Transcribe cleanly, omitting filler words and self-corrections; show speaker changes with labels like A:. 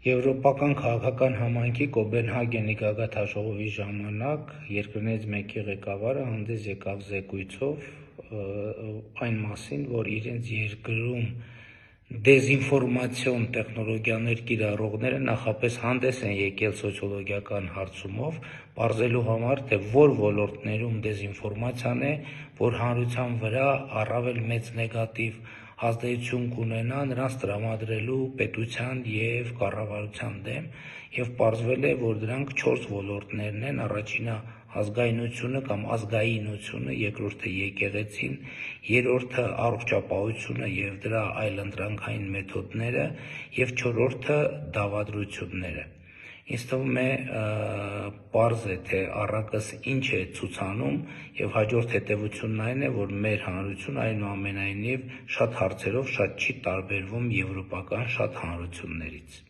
A: Եվրոպական քաղաքական համայնքի Կոպենհագենի գագաթնաժողովի ժամանակ երկրներից մեկի ղեկավարը հանդես եկավ զեկույցով այն մասին, որ իրենց երկրում դեզինֆորմացիոն տեխնոլոգիաներ կիրառողները նախապես հանդես են եկել սոցիոլոգիական հարցումով, պարզելու համար, թե որ ոլորտներում դեզինֆորմացիան է, որ հանրության վրա առավել մեծ նեգատիվ ազդեցություն կունենա նրանց տրամադրելու պետության և կառավարության դեմ, և պարզվել է, որ դրանք 4 ոլորտներն են. առաջինը ազգայնությունը կամ ազգայինությունը, երկրորդը եկեղեցին, երրորդը առողջապահությունը և դրա այլընտրանքային մեթոդները և չորրորդը դավադրությունները։ Ինձ թվում է պարզ է, թե առակս ինչ է ցուցանում, և հաջորդ հետևությունն այն է, որ մեր հանրությունը այնուամենայնիվ շատ հարցերով շատ չի տարբերվում եվրոպական շատ հանրություններից։